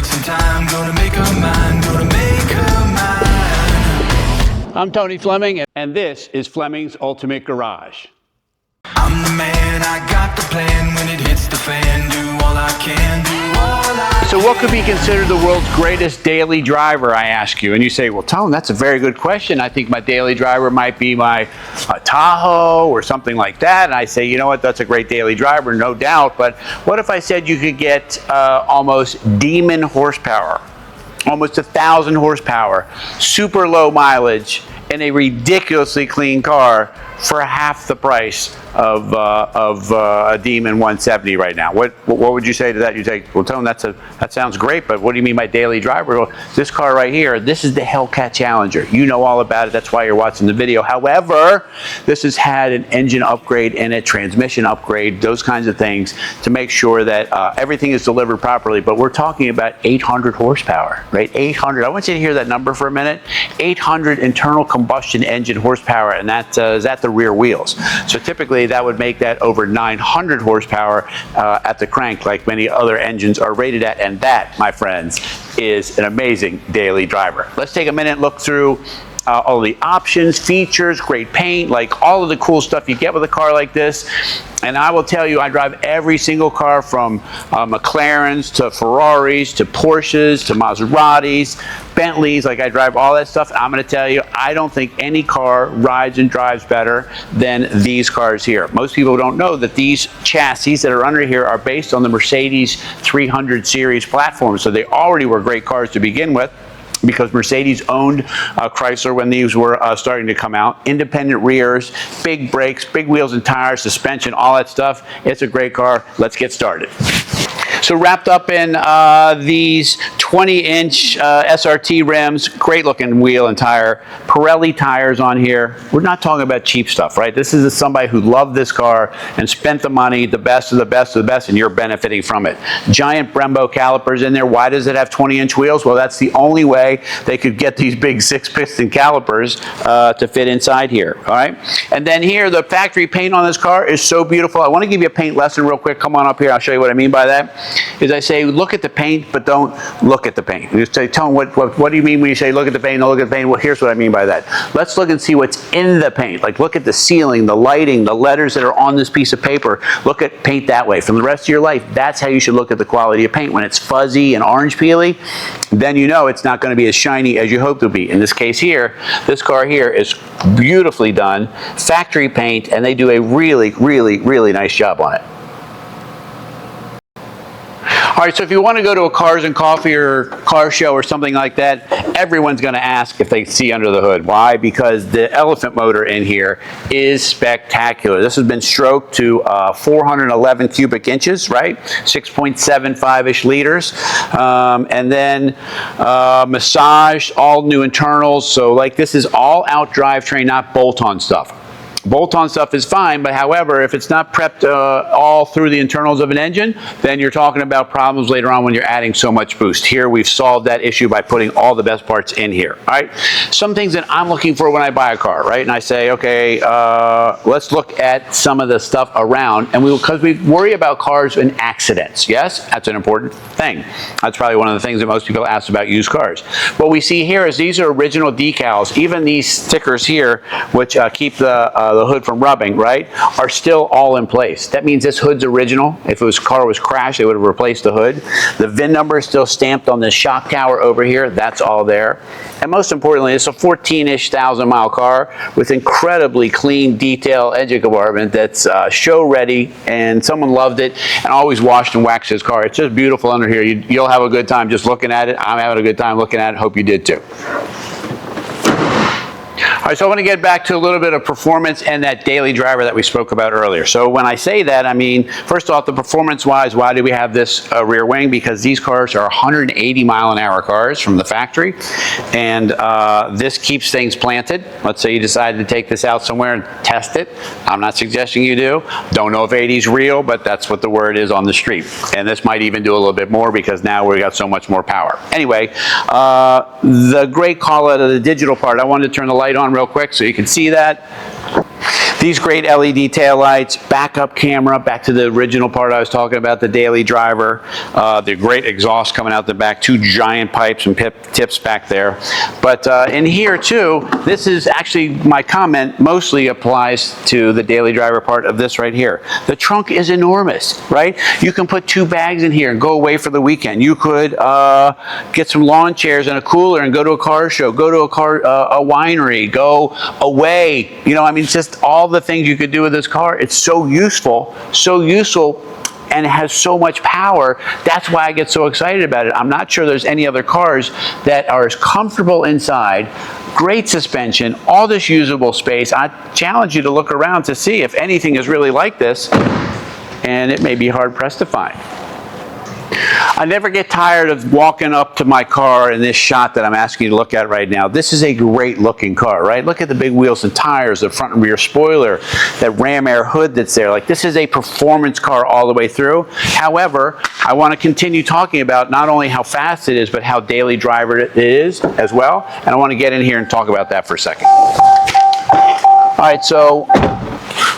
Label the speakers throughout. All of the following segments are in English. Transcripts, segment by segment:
Speaker 1: take some time, gonna make her mine, gonna make her mine.
Speaker 2: I'm Tony Fleming, and this is Fleming's Ultimate Garage.
Speaker 1: I'm the man, I got the plan. When it hits the fan, do all I can, do all I
Speaker 2: So what could be considered the world's greatest daily driver, I ask you? And you say, well, Tone, that's a very good question. I think my daily driver might be my Tahoe or something like that. And I say, you know what, that's a great daily driver, no doubt. But what if I said you could get almost demon horsepower, almost 1,000 horsepower, super low mileage, in a ridiculously clean car for half the price of a Demon 170 right now? What would you say to that? You say, well, Tone, that sounds great, but what do you mean by daily driver? Well, this car right here, this is the Hellcat Challenger. You know all about it. That's why you're watching the video. However, this has had an engine upgrade in it, transmission upgrade, those kinds of things to make sure that everything is delivered properly. But we're talking about 800 horsepower, right? 800. I want you to hear that number for a minute. 800 internal combustion engine horsepower, and that is at the rear wheels. So typically that would make that over 900 horsepower at the crank, like many other engines are rated at, and that, my friends, is an amazing daily driver. Let's take a minute and look through all the options, features, great paint, like all of the cool stuff you get with a car like this. And I will tell you, I drive every single car from McLarens to Ferraris to Porsches to Maseratis, Bentleys, like I drive all that stuff. I'm going to tell you, I don't think any car rides and drives better than these cars here. Most people don't know that these chassis that are under here are based on the Mercedes 300 series platform. So they already were great cars to begin with, because Mercedes owned Chrysler when these were starting to come out. Independent rears, big brakes, big wheels and tires, suspension, all that stuff. It's a great car. Let's get started. So wrapped up in these 20-inch SRT rims, great looking wheel and tire, Pirelli tires on here. We're not talking about cheap stuff, right? This is somebody who loved this car and spent the money, the best of the best of the best, and you're benefiting from it. Giant Brembo calipers in there. Why does it have 20-inch wheels? Well, that's the only way they could get these big 6-piston calipers to fit inside here, all right? And then here, the factory paint on this car is so beautiful. I want to give you a paint lesson real quick. Come on up here. I'll show you what I mean by that. Is I say, look at the paint, but don't look at the paint. You say, Tone, what do you mean when you say look at the paint, don't look at the paint? Well, here's what I mean by that. Let's look and see what's in the paint. Like, look at the ceiling, the lighting, the letters that are on this piece of paper. Look at paint that way. From the rest of your life, that's how you should look at the quality of paint. When it's fuzzy and orange peely, then you know it's not going to be as shiny as you hope to be. In this case here, this car here is beautifully done, factory paint, and they do a really, really, really nice job on it. All right, so if you want to go to a Cars and Coffee or car show or something like that, everyone's going to ask if they see under the hood. Why? Because the elephant motor in here is spectacular. This has been stroked to 411 cubic inches, right? 6.75-ish liters. And then massaged, all new internals. So like this is all out drivetrain, not bolt-on stuff. Bolt-on stuff is fine, but however, if it's not prepped all through the internals of an engine, then you're talking about problems later on when you're adding so much boost. Here, we've solved that issue by putting all the best parts in here, all right? Some things that I'm looking for when I buy a car, right? And I say, okay, let's look at some of the stuff around, and because we worry about cars and accidents. Yes, that's an important thing. That's probably one of the things that most people ask about used cars. What we see here is these are original decals. Even these stickers here, which keep the hood from rubbing, right, are still all in place. That means this hood's original. If it car was crashed, they would have replaced the hood. The VIN number is still stamped on this shock tower over here. That's all there. And most importantly, it's a 14-ish thousand-mile car with incredibly clean detail engine compartment that's show ready, and someone loved it and always washed and waxed his car. It's just beautiful under here. You'll have a good time just looking at it. I'm having a good time looking at it. Hope you did too. All right, so I want to get back to a little bit of performance and that daily driver that we spoke about earlier. So when I say that, I mean, first off, the performance-wise, why do we have this rear wing? Because these cars are 180-mile-an-hour cars from the factory, and this keeps things planted. Let's say you decided to take this out somewhere and test it. I'm not suggesting you do. Don't know if 80 is real, but that's what the word is on the street. And this might even do a little bit more because now we've got so much more power. Anyway, the great call out of the digital part, I wanted to turn the light on real quick so you can see that. These great LED taillights, backup camera, back to the original part I was talking about, the daily driver. The great exhaust coming out the back, 2 giant pipes and tips back there. But in here too, this is actually, my comment mostly applies to the daily driver part of this right here. The trunk is enormous, right? You can put 2 bags in here and go away for the weekend. You could get some lawn chairs and a cooler and go to a car show, go to a winery, go away. You know, I mean, just all the things you could do with this car. It's so useful, and it has so much power. That's why I get so excited about it. I'm not sure there's any other cars that are as comfortable inside, great suspension, all this usable space. I challenge you to look around to see if anything is really like this, and it may be hard pressed to find. I never get tired of walking up to my car in this shot that I'm asking you to look at right now. This is a great looking car, right? Look at the big wheels and tires, the front and rear spoiler, that ram air hood that's there. Like, this is a performance car all the way through. However, I want to continue talking about not only how fast it is, but how daily driver it is as well. And I want to get in here and talk about that for a second. All right, so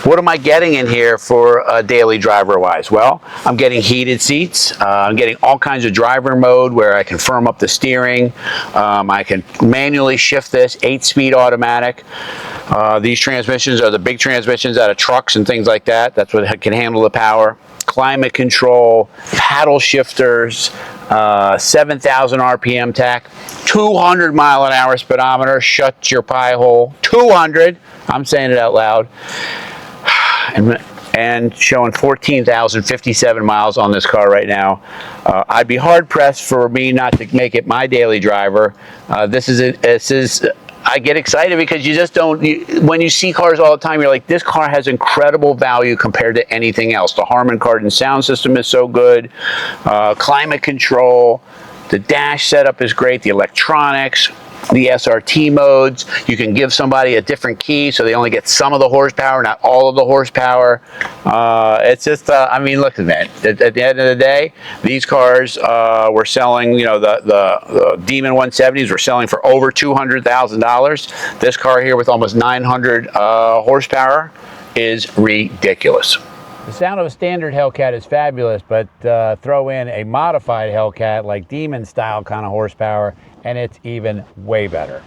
Speaker 2: what am I getting in here for daily driver wise? Well, I'm getting heated seats. I'm getting all kinds of driver mode where I can firm up the steering. I can manually shift this, 8-speed automatic. These transmissions are the big transmissions out of trucks and things like that. That's what can handle the power. Climate control, paddle shifters, 7,000 RPM tach, 200 mile an hour speedometer, shut your pie hole, 200, I'm saying it out loud. And showing 14,057 miles on this car right now. I'd be hard pressed for me not to make it my daily driver. I get excited because you just don't, when you see cars all the time, you're like, this car has incredible value compared to anything else. The Harman Kardon sound system is so good. Climate control, the dash setup is great, the electronics, the SRT modes. You can give somebody a different key so they only get some of the horsepower, not all of the horsepower. It's just, I mean, look at that. At the end of the day, these cars were selling, you know, the Demon 170s were selling for over $200,000. This car here with almost 900 horsepower is ridiculous. The sound of a standard Hellcat is fabulous, but throw in a modified Hellcat like Demon style kind of horsepower, and it's even way better.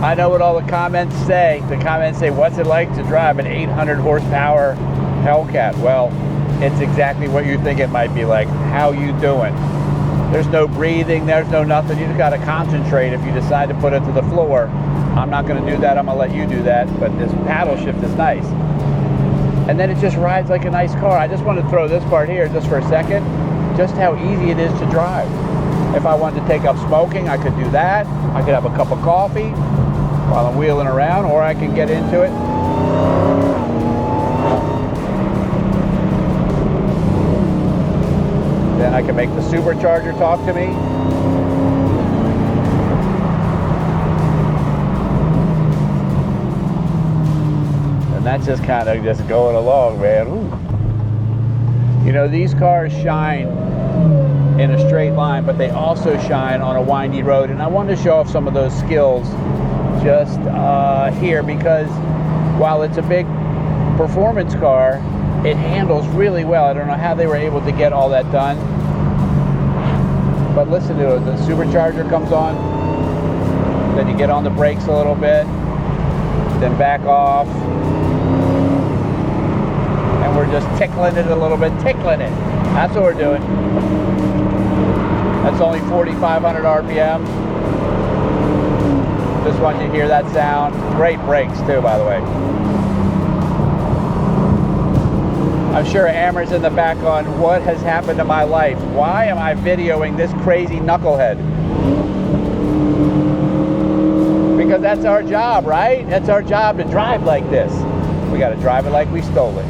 Speaker 2: I know what all the comments say. The comments say, what's it like to drive an 800 horsepower Hellcat? Well, it's exactly what you think it might be like. How you doing? There's no breathing, there's no nothing. You just got to concentrate if you decide to put it to the floor. I'm not going to do that, I'm going to let you do that, but this paddle shift is nice. And then it just rides like a nice car. I just want to throw this part here just for a second, just how easy it is to drive. If I wanted to take up smoking, I could do that. I could have a cup of coffee while I'm wheeling around, or I can get into it. Then I can make the supercharger talk to me. And that's just kind of just going along, man. Ooh. You know, these cars shine in a straight line, but they also shine on a windy road. And I wanted to show off some of those skills just here, because while it's a big performance car, it handles really well. I don't know how they were able to get all that done. But listen to it, the supercharger comes on, then you get on the brakes a little bit, then back off, and we're just tickling it a little bit, tickling it. That's what we're doing. That's only 4,500 RPM. Just want you to hear that sound. Great brakes too, by the way. I'm sure Amber's in the back on, what has happened to my life? Why am I videoing this crazy knucklehead? Because that's our job, right? That's our job to drive like this. We got to drive it like we stole it.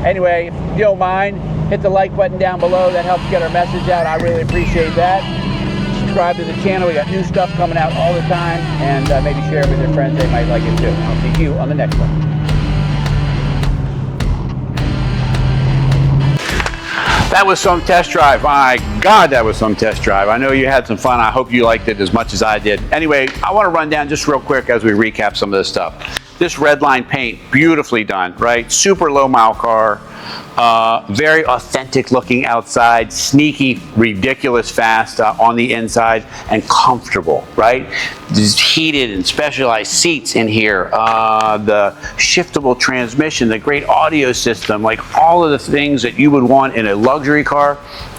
Speaker 2: Anyway, if you don't mind, hit the like button down below. That helps get our message out. I really appreciate that. Subscribe to the channel. We got new stuff coming out all the time. And maybe share it with your friends. They might like it too. I'll see you on the next one. That was some test drive. My God, that was some test drive. I know you had some fun. I hope you liked it as much as I did. Anyway, I want to run down just real quick as we recap some of this stuff. This Redline paint, beautifully done, right? Super low mile car, very authentic looking outside, sneaky, ridiculous fast on the inside, and comfortable, right? There's heated and specialized seats in here, the shiftable transmission, the great audio system, like all of the things that you would want in a luxury car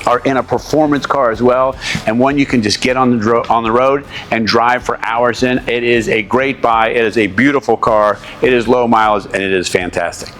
Speaker 2: are in a performance car as well, and one you can just get on the road and drive for hours in. It is a great buy. It is a beautiful car. It is low mileage, and it is fantastic.